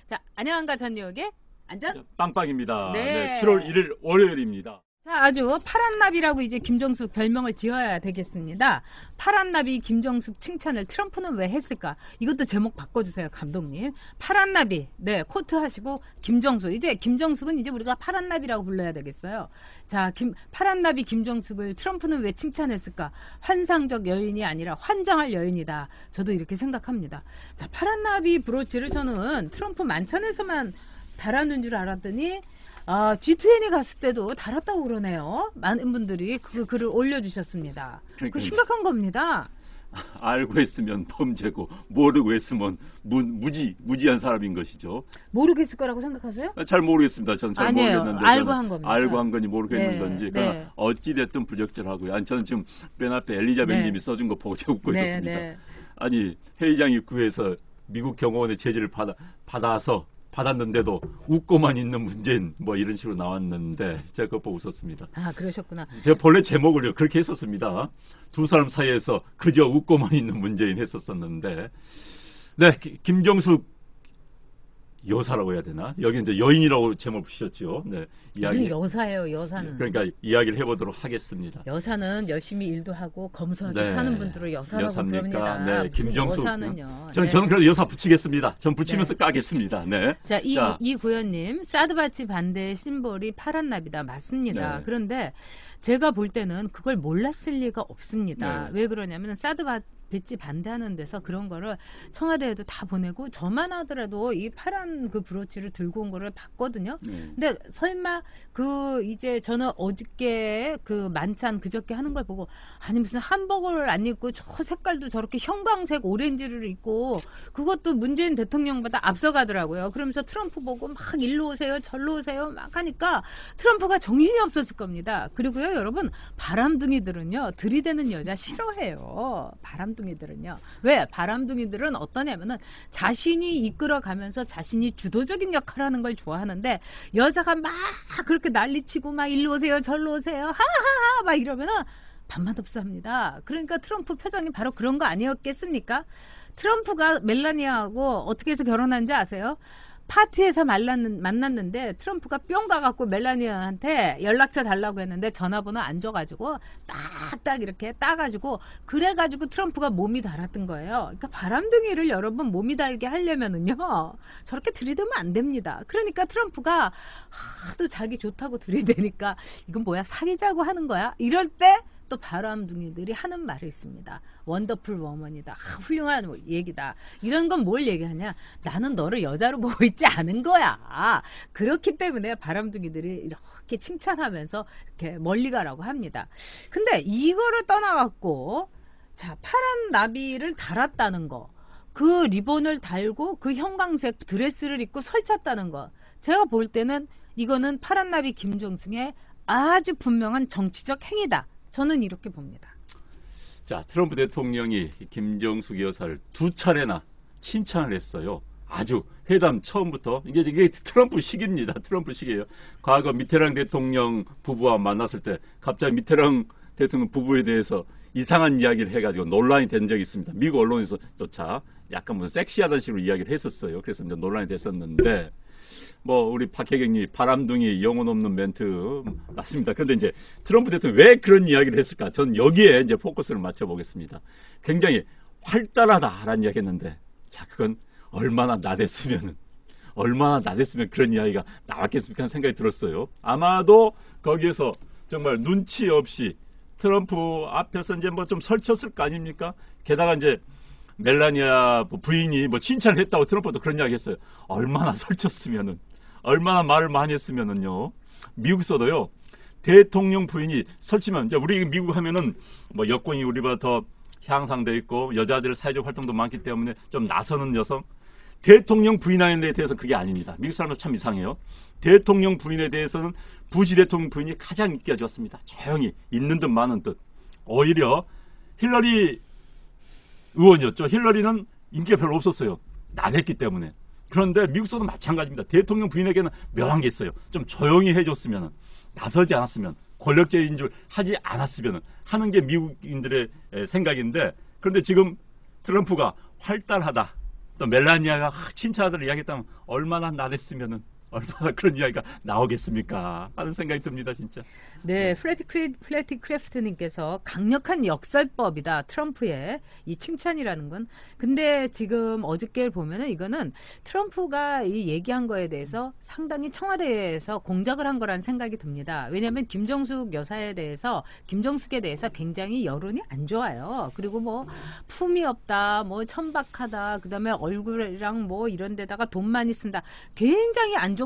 자, 안녕한가 전유옥의 안전 빵빵입니다. 네. 네, 7월 1일 월요일입니다. 자, 아주 파란 나비라고 이제 김정숙 별명을 지어야 되겠습니다. 파란 나비 김정숙 칭찬을 트럼프는 왜 했을까? 이것도 제목 바꿔주세요, 감독님. 파란 나비, 네, 코트 하시고 김정숙. 이제 김정숙은 이제 우리가 파란 나비라고 불러야 되겠어요. 자, 파란 나비 김정숙을 트럼프는 왜 칭찬했을까? 환상적 여인이 아니라 환장할 여인이다. 저도 이렇게 생각합니다. 자, 파란 나비 브로치를 저는 트럼프 만찬에서만 달아놓은 줄 알았더니 G20 갔을 때도 달았다고 그러네요. 많은 분들이 그 글을 올려주셨습니다. 그 심각한 겁니다. 알고 했으면 범죄고 모르고 했으면 무지한 사람인 것이죠. 모르겠을 거라고 생각하세요? 잘 모르겠습니다. 저는 잘 아니에요. 모르겠는데 알고 한 겁니다. 알고 한 건지 모르겠는 네, 건지 네. 어찌됐든 부적절하고요. 아니, 저는 지금 맨 앞에 엘리자벳님이 네. 써준 거 보고 제가 웃고 네, 있었습니다. 네. 아니 회의장 입구에서 미국 경호원의 제지를 받았는데도 웃고만 있는 문제인 뭐 이런 식으로 나왔는데 제가 그거 보고 웃었습니다. 아, 그러셨구나. 제가 본래 제목을요 그렇게 했었습니다. 두 사람 사이에서 그저 웃고만 있는 문재인 했었었는데, 네, 김정숙 여사라고 해야 되나? 여기 이제 여인이라고 제목을 붙이셨죠. 네, 무슨 여사예요, 여사는. 그러니까 이야기를 해보도록 하겠습니다. 여사는 열심히 일도 하고 검소하게 네, 사는 분들을 여사라고 여사입니까? 부릅니다. 네, 김정숙. 여사는요. 저는 그래도 여사 붙이겠습니다. 전 붙이면서 네. 까겠습니다. 네. 자, 이구현님, 사드바치 반대의 심볼이 파란 나비다. 맞습니다. 네. 그런데 제가 볼 때는 그걸 몰랐을 리가 없습니다. 네. 왜 그러냐면 배치 반대하는 데서 그런 거를 청와대에도 다 보내고 저만 하더라도 이 파란 그 브로치를 들고 온 거를 봤거든요. 근데 설마 이제 저는 어저께 그 만찬 그저께 하는 걸 보고 아니 무슨 한복을 안 입고 저 색깔도 저렇게 형광색 오렌지를 입고 그것도 문재인 대통령보다 앞서가더라고요. 그러면서 트럼프 보고 막 일로 오세요 절로 오세요 막 하니까 트럼프가 정신이 없었을 겁니다. 그리고요 여러분 바람둥이들은요 들이대는 여자 싫어해요. 바람둥이들은요. 왜? 바람둥이들은 어떠냐면은 자신이 이끌어가면서 자신이 주도적인 역할을 하는 걸 좋아하는데 여자가 막 그렇게 난리치고 막 일로 오세요 절로 오세요 하하하 막 이러면은 밥맛 없어 합니다. 그러니까 트럼프 표정이 바로 그런 거 아니었겠습니까? 트럼프가 멜라니아하고 어떻게 해서 결혼한지 아세요? 파티에서 만났는데 트럼프가 뿅 가갖고 멜라니아한테 연락처 달라고 했는데 전화번호 안 줘가지고 딱딱 이렇게 따가지고 그래가지고 트럼프가 몸이 달았던 거예요. 그러니까 바람둥이를 여러분 몸이 달게 하려면은요 저렇게 들이대면 안 됩니다. 그러니까 트럼프가 하도 자기 좋다고 들이대니까 이건 뭐야 사귀자고 하는 거야? 이럴 때 또 바람둥이들이 하는 말이 있습니다. 원더풀 워먼이다. 훌륭한 얘기다. 이런 건 뭘 얘기하냐? 나는 너를 여자로 보고 있지 않은 거야. 그렇기 때문에 바람둥이들이 이렇게 칭찬하면서 이렇게 멀리 가라고 합니다. 근데 이거를 떠나갖고 자 파란 나비를 달았다는 거. 그 리본을 달고 그 형광색 드레스를 입고 설쳤다는 거. 제가 볼 때는 이거는 파란 나비 김정숙의 아주 분명한 정치적 행위다. 저는 이렇게 봅니다. 자, 트럼프 대통령이 김정숙 여사를 2차례나 칭찬을 했어요. 아주 회담 처음부터 이게 트럼프식입니다. 트럼프식이에요. 과거 미테랑 대통령 부부와 만났을 때 갑자기 미테랑 대통령 부부에 대해서 이상한 이야기를 해가지고 논란이 된 적이 있습니다. 미국 언론에서조차 약간 무슨 섹시하다는 식으로 이야기를 했었어요. 그래서 이제 논란이 됐었는데 우리 박혜경님 바람둥이 영혼 없는 멘트 맞습니다. 그런데 이제 트럼프 대통령이 왜 그런 이야기를 했을까? 전 여기에 이제 포커스를 맞춰보겠습니다. 굉장히 활달하다라는 이야기 했는데 자, 그건 얼마나 나댔으면 그런 이야기가 나왔겠습니까? 하는 생각이 들었어요. 아마도 거기에서 정말 눈치 없이 트럼프 앞에서 이제 좀 설쳤을 거 아닙니까? 게다가 이제 멜라니아 부인이 칭찬을 했다고 트럼프도 그런 이야기 했어요. 얼마나 설쳤으면은, 얼마나 말을 많이 했으면은요. 미국에서도요, 대통령 부인이 설치면, 이제 우리 미국 하면은 여권이 우리보다 더 향상돼 있고, 여자들의 사회적 활동도 많기 때문에 좀 나서는 여성. 대통령 부인에 대해서 그게 아닙니다. 미국 사람들 참 이상해요. 대통령 부인에 대해서는 부시 대통령 부인이 가장 인기가 좋았습니다. 조용히, 있는 듯 마는 듯. 오히려 힐러리 의원이었죠. 힐러리는 인기가 별로 없었어요. 나댔기 때문에. 그런데 미국에서도 마찬가지입니다. 대통령 부인에게는 묘한 게 있어요. 좀 조용히 해줬으면, 나서지 않았으면 권력제 인줄 하지 않았으면 하는 게 미국인들의 생각인데, 그런데 지금 트럼프가 활달하다, 또 멜라니아가 친차들을 이야기했다면 얼마나 나댔으면은 얼마나 그런 이야기가 나오겠습니까 하는 생각이 듭니다, 진짜. 네, 플래티 크래프트님께서 강력한 역설법이다, 트럼프의 이 칭찬이라는 건. 근데 지금 어저께 보면은 이거는 트럼프가 이 얘기한 거에 대해서 상당히 청와대에서 공작을 한 거라는 생각이 듭니다. 왜냐하면 김정숙에 대해서 굉장히 여론이 안 좋아요. 그리고 뭐 품이 없다, 뭐 천박하다, 그다음에 얼굴이랑 뭐 이런 데다가 돈 많이 쓴다, 굉장히 안 좋은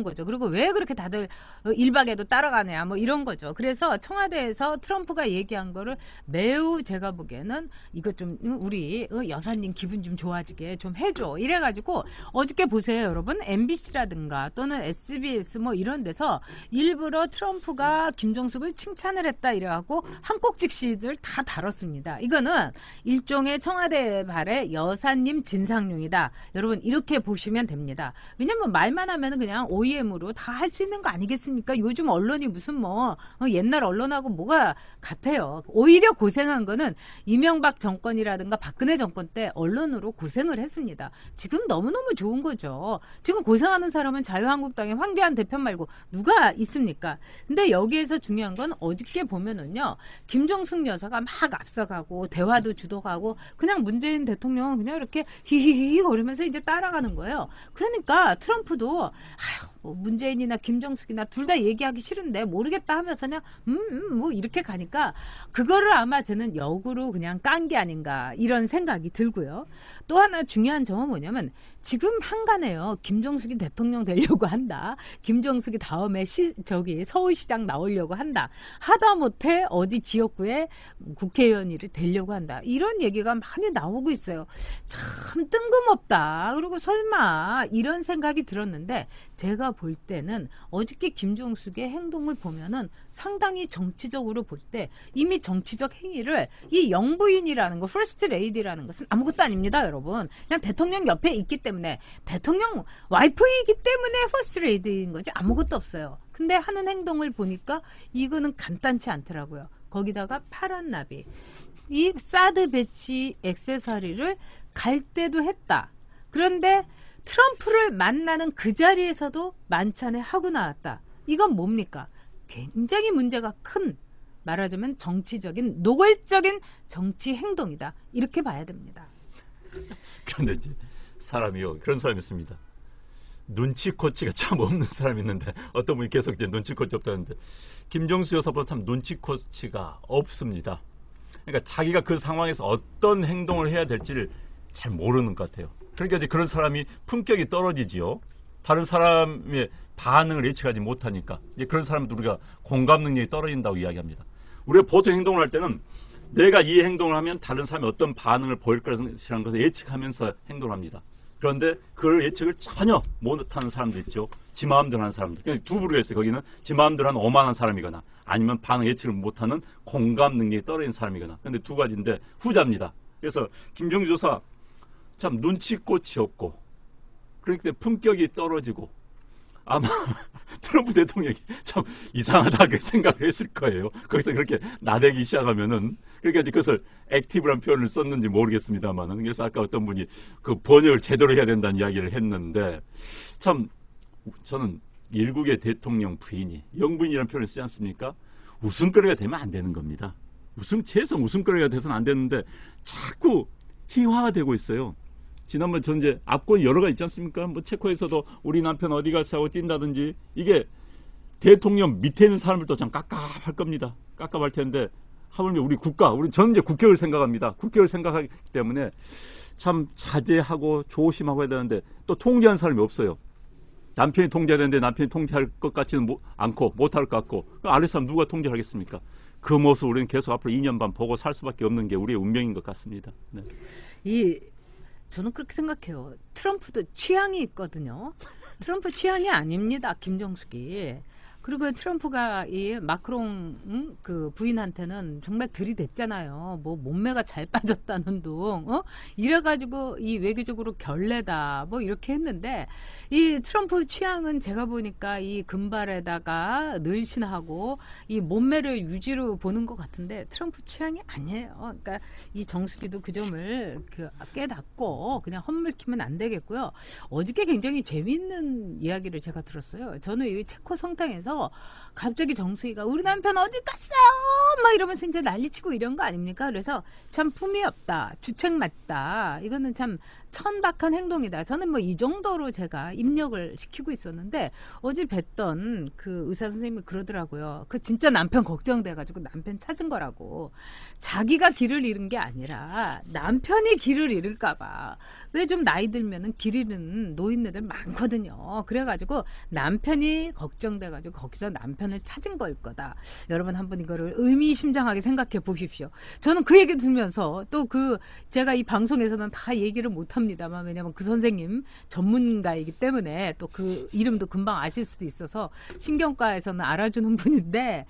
거죠. 그리고 왜 그렇게 다들 일박에도 따라가냐, 뭐 이런 거죠. 그래서 청와대에서 트럼프가 얘기한 거를 매우, 제가 보기에는 이거 좀 우리 여사님 기분 좀 좋아지게 좀 해줘, 이래가지고 어저께 보세요, 여러분. MBC라든가 또는 SBS 뭐 이런 데서 일부러 트럼프가 김정숙을 칭찬을 했다 이래갖고 한 꼭지씩들 다 다뤘습니다. 이거는 일종의 청와대 발의 여사님 진상용이다, 여러분, 이렇게 보시면 됩니다. 왜냐면 말만 하면 그냥 OEM으로 다 할 수 있는 거 아니겠습니까? 요즘 언론이 무슨 뭐 옛날 언론하고 뭐가 같아요. 오히려 고생한 거는 이명박 정권이라든가 박근혜 정권 때 언론으로 고생을 했습니다. 지금 너무너무 좋은 거죠. 지금 고생하는 사람은 자유한국당의 황교안 대표 말고 누가 있습니까? 근데 여기에서 중요한 건 어저께 보면은요, 김정숙 여사가 막 앞서가고 대화도 주도하고 그냥 문재인 대통령은 그냥 이렇게 히히히 거리면서 이제 따라가는 거예요. 그러니까 트럼프도 문재인이나 김정숙이나 둘 다 얘기하기 싫은데 모르겠다 하면서 그냥 뭐 이렇게 가니까 그거를 아마 저는 역으로 그냥 깐 게 아닌가, 이런 생각이 들고요. 또 하나 중요한 점은 뭐냐면 지금 한간에요, 김정숙이 대통령 되려고 한다, 김정숙이 다음에 서울시장 나오려고 한다, 하다못해 어디 지역구에 국회의원이 되려고 한다, 이런 얘기가 많이 나오고 있어요. 참 뜬금없다. 그리고 설마 이런 생각이 들었는데, 제가 볼 때는 어저께 김정숙의 행동을 보면은 상당히 정치적으로 볼 때 이미 정치적 행위를, 이 영부인이라는 거, 퍼스트 레이디라는 것은 아무것도 아닙니다, 여러분. 그냥 대통령 옆에 있기 때문에, 대통령 와이프이기 때문에 퍼스트 레이디인 거지 아무것도 없어요. 근데 하는 행동을 보니까 이거는 간단치 않더라고요. 거기다가 파란 나비, 이 사드 배치 액세서리를 갈 때도 했다. 그런데 트럼프를 만나는 그 자리에서도 만찬에 하고 나왔다. 이건 뭡니까? 굉장히 문제가 큰, 말하자면 정치적인, 노골적인 정치 행동이다, 이렇게 봐야 됩니다. 그런데 이제 사람이요, 그런 사람이 있습니다. 눈치코치가 참 없는 사람이 있는데, 어떤 분이 계속 이제 눈치코치 없다는데, 김정수 여사보다 참 눈치코치가 없습니다. 그러니까 자기가 그 상황에서 어떤 행동을 해야 될지를 잘 모르는 것 같아요. 그러니까 이제 그런 사람이 품격이 떨어지지요. 다른 사람의 반응을 예측하지 못하니까. 이제 그런 사람들 우리가 공감 능력이 떨어진다고 이야기합니다. 우리가 보통 행동을 할 때는 내가 이 행동을 하면 다른 사람이 어떤 반응을 보일 것이라는 것을 예측하면서 행동을 합니다. 그런데 그 예측을 전혀 못하는 사람들 있죠. 지 마음대로 하는 사람들. 두 부류가 있어요. 거기는 지 마음대로 하는 오만한 사람이거나, 아니면 반응 예측을 못하는 공감 능력이 떨어진 사람이거나. 그런데 두 가지인데 후자입니다. 그래서 김정주 조사 참 눈치꽃이 없고, 그렇기 때문에 품격이 떨어지고, 아마 트럼프 대통령이 참 이상하다고 생각을 했을 거예요. 거기서 그렇게 나대기 시작하면은. 그러니까 이제 그것을 액티브란 표현을 썼는지 모르겠습니다만은. 그래서 아까 어떤 분이 그 번역을 제대로 해야 된다는 이야기를 했는데, 참 저는 일국의 대통령 부인이 영부인이라는 표현을 쓰지 않습니까? 웃음거리가 되면 안 되는 겁니다. 최소한 웃음거리가 돼서는 안 되는데 자꾸 희화가 되고 있어요. 지난번 전제 압권이 여러 가지 있지 않습니까? 뭐 체코에서도 우리 남편 어디 갔어 하고 뛴다든지, 이게 대통령 밑에 있는 사람들도 참 깝깝할 겁니다. 깝깝할 텐데, 하물며 우리 저는 이제 국격을 생각합니다. 국격을 생각하기 때문에 참 자제하고 조심하고 해야 되는데, 또 통제하는 사람이 없어요. 남편이 통제해야 되는데 남편이 통제할 것 같지는 않고 못할 것 같고, 아래 사람 누가 통제하겠습니까? 그 모습 우리는 계속 앞으로 2년 반 보고 살 수밖에 없는 게 우리의 운명인 것 같습니다. 네. 저는 그렇게 생각해요. 트럼프도 취향이 있거든요. 트럼프 취향이 아닙니다, 김정숙이. 그리고 트럼프가 이 마크롱 그 부인한테는 정말 들이댔잖아요. 뭐 몸매가 잘 빠졌다는 둥, 이래가지고 이 외교적으로 결례다 뭐 이렇게 했는데 이 트럼프 취향은 제가 보니까 이 금발에다가 늘씬하고 이 몸매를 유지로 보는 것 같은데 트럼프 취향이 아니에요. 그러니까 이 정수기도 그 점을 깨닫고 그냥 헛물키면 안 되겠고요. 어저께 굉장히 재미있는 이야기를 제가 들었어요. 저는 이 체코 성당에서 갑자기 정수희가 우리 남편 어디 갔어요? 막 이러면서 이제 난리치고 이런 거 아닙니까? 그래서 참 품위 없다, 주책 맞다. 이거는 참 천박한 행동이다. 저는 뭐 이 정도로 제가 입력을 시키고 있었는데 어제 뵀던 그 의사 선생님이 그러더라고요. 그 진짜 남편 걱정돼가지고 남편 찾은 거라고. 자기가 길을 잃은 게 아니라 남편이 길을 잃을까봐. 왜 좀 나이 들면은 길 잃은 노인네들 많거든요. 그래가지고 남편이 걱정돼가지고 거기서 남편을 찾은 걸 거다. 여러분 한번 이거를 의미심장하게 생각해 보십시오. 저는 그 얘기 들으면서 또 그 제가 이 방송에서는 다 얘기를 못합니다만 왜냐면 그 선생님 전문가이기 때문에 또 그 이름도 금방 아실 수도 있어서 신경과에서는 알아주는 분인데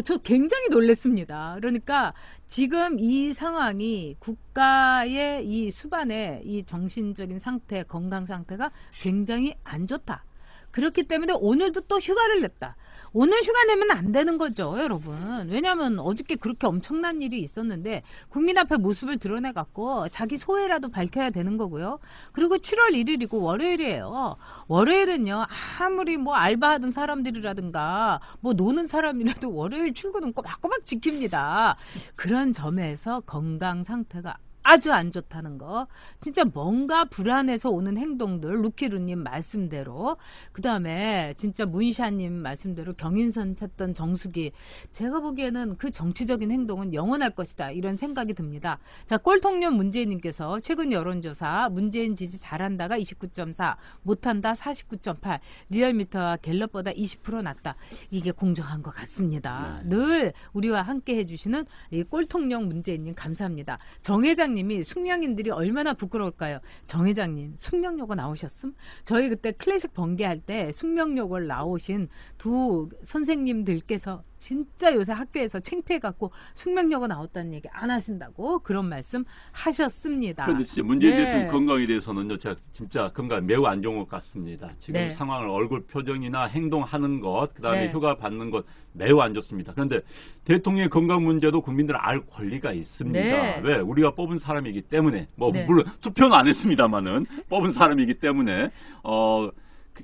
저 굉장히 놀랐습니다. 그러니까 지금 이 상황이 국가의 이 수반의 이 정신적인 상태, 건강 상태가 굉장히 안 좋다. 그렇기 때문에 오늘도 또 휴가를 냈다. 오늘 휴가 내면 안 되는 거죠, 여러분. 왜냐하면 어저께 그렇게 엄청난 일이 있었는데 국민 앞에 모습을 드러내갖고 자기 소회라도 밝혀야 되는 거고요. 그리고 7월 1일이고 월요일이에요. 월요일은요, 아무리 뭐 알바하던 사람들이라든가 뭐 노는 사람이라도 월요일 출근은 꼬박꼬박 지킵니다. 그런 점에서 건강 상태가 아주 안 좋다는 거. 진짜 뭔가 불안해서 오는 행동들, 루키루님 말씀대로. 그 다음에 진짜 문샤님 말씀대로 경인선 찾던 정수기. 제가 보기에는 그 정치적인 행동은 영원할 것이다. 이런 생각이 듭니다. 자, 꼴통년 문재인님께서 최근 여론조사 문재인 지지 잘한다가 29.4, 못한다 49.8, 리얼미터와 갤럽보다 20% 낮다. 이게 공정한 것 같습니다. 늘 우리와 함께 해주시는 이 꼴통년 문재인님 감사합니다. 정 회장님 님이 숙명인들이 얼마나 부끄러울까요? 정 회장님 숙명여고 나오셨음? 저희 그때 클래식 번개할 때 숙명여고를 나오신 두 선생님들께서 진짜 요새 학교에서 창피해갖고 숙명여고 나왔다는 얘기 안 하신다고 그런 말씀 하셨습니다. 그런데 진짜 문재인 대통령 건강에 대해서는요, 제가 진짜 건강 매우 안 좋은 것 같습니다. 지금 상황을 얼굴 표정이나 행동하는 것, 그 다음에 휴가 받는 것 매우 안 좋습니다. 그런데 대통령의 건강 문제도 국민들은 알 권리가 있습니다. 왜? 우리가 뽑은 사람이기 때문에, 물론 투표는 안 했습니다만은 뽑은 사람이기 때문에,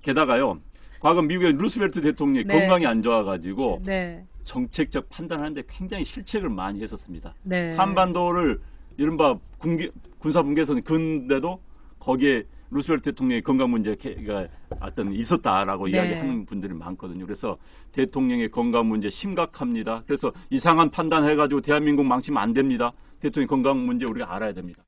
게다가요, 과거 미국의 루스벨트 대통령이 건강이 안 좋아가지고 정책적 판단하는데 굉장히 실책을 많이 했었습니다. 한반도를 이른바 군사분계선 근데도 거기에 루스벨트 대통령의 건강 문제가 있었다라고 이야기하는 분들이 많거든요. 그래서 대통령의 건강 문제 심각합니다. 그래서 이상한 판단해가지고 대한민국 망치면 안 됩니다. 대통령 건강 문제 우리가 알아야 됩니다.